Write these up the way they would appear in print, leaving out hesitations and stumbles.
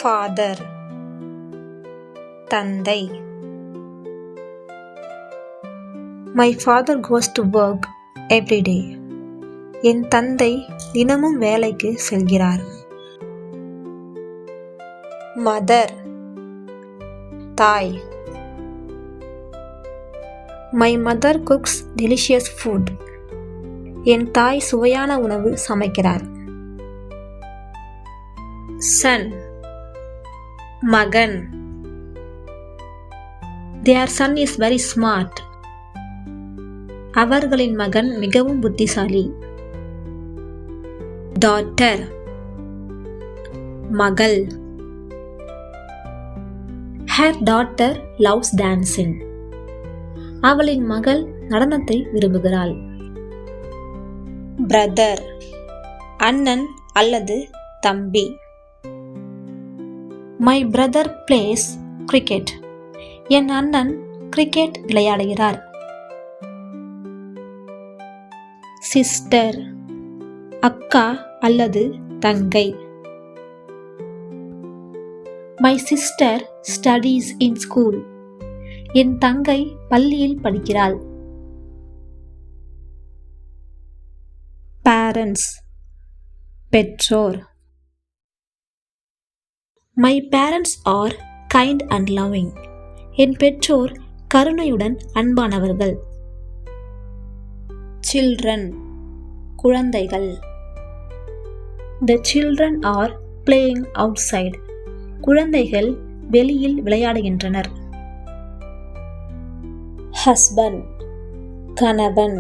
father, தந்தை. My father goes to work every day. என் தந்தை தினமும் வேலைக்கு செல்கிறார். Mother, தாய். My mother cooks delicious food. என் தாய் சுவையான உணவு சமைக்கிறார். Son, மகன். Their son is very smart. அவர்களின் மகன் மிகவும் புத்திசாலி. Daughter, மகள். Her daughter loves dancing. அவளின் மகள் நடனத்தை விரும்புகிறாள். Brother, அண்ணன் அல்லது தம்பி. My brother plays cricket. என் அண்ணன் கிரிக்கெட் விளையாடுகிறார். Sister, அக்கா அல்லது தங்கை. My sister studies in school. என் தங்கை பள்ளியில் படிக்கிறாள். Parents, பெற்றோர். My parents are kind and loving. என் பெற்றோர் கருணையுடன் அன்பானவர்கள். Children, குழந்தைகள். The children are playing outside. குழந்தைகள் வெளியில் விளையாடுகின்றனர். Husband, கணவன்.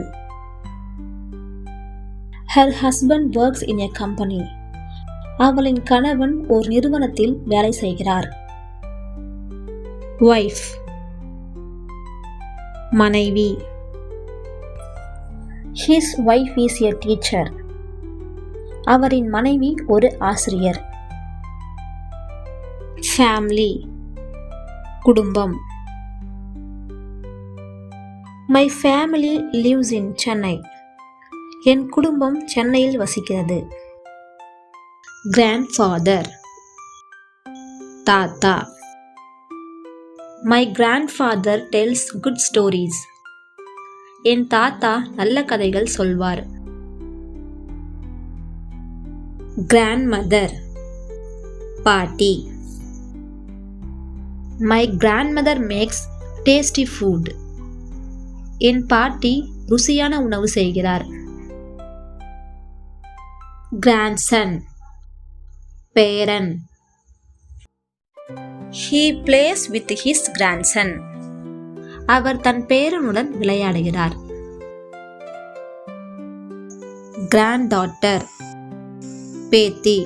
Her husband works in a company. அவளின் கணவன் ஒரு நிறுவனத்தில் வேலை செய்கிறார். Wife, மனைவி. His wife is a teacher. அவரின் மனைவி ஒரு ஆசிரியர். Family, குடும்பம். My family lives in Chennai. என் குடும்பம் சென்னையில் வசிக்கிறது. Grandfather, தாத்தா. My grandfather tells good stories. என் தாத்தா நல்ல கதைகள் சொல்வார். Grandmother, பாட்டி. My grandmother makes tasty food. என் பாட்டி ருசியான உணவு செய்கிறார். Grandson, பேரன். He plays with his grandson. அவர் தன் பேரனுடன் விளையாடுகிறார். Granddaughter, பேத்தி.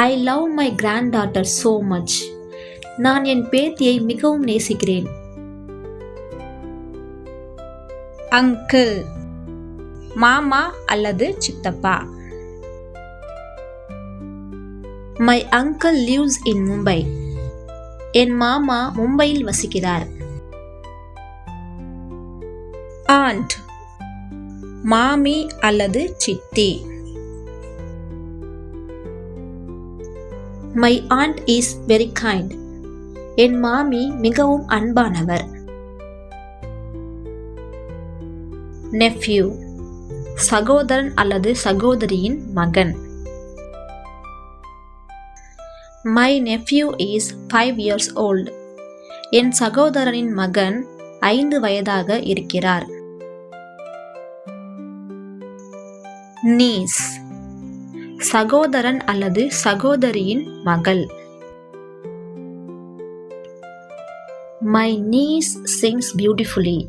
I love my granddaughter so much. நான் என் பேத்தியை மிகவும் நேசிக்கிறேன். Uncle, மாமா அல்லது சித்தப்பா. My uncle lives in Mumbai. என் மாமா மும்பையில் வசிக்கிறார். Aunt, மாமி அல்லது சித்தி. My aunt is very kind. என் மாமி மிகவும் அன்பானவர். Nephew, சகோதரன் அல்லது சகோதரியின் மகன். My nephew is 5 years old. என் சகோதரனின் மகன் 5 வயதாக இருக்கிறார். Niece, சகோதரன் அல்லது சகோதரியின் மகள். My niece sings beautifully.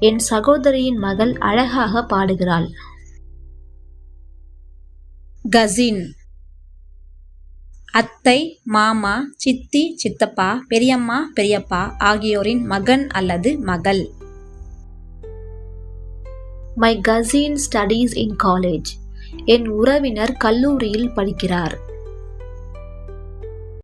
என் சகோதரியின் மகள் அழகாக பாடுகிறாள். Cousin, அத்தை, மாமா, சித்தி, சித்தப்பா, பெரியம்மா, பெரியப்பா ஆகியோரின் மகன் அல்லது மகள். My cousin studies in college. என் உறவினர் கல்லூரியில் படிக்கிறார்.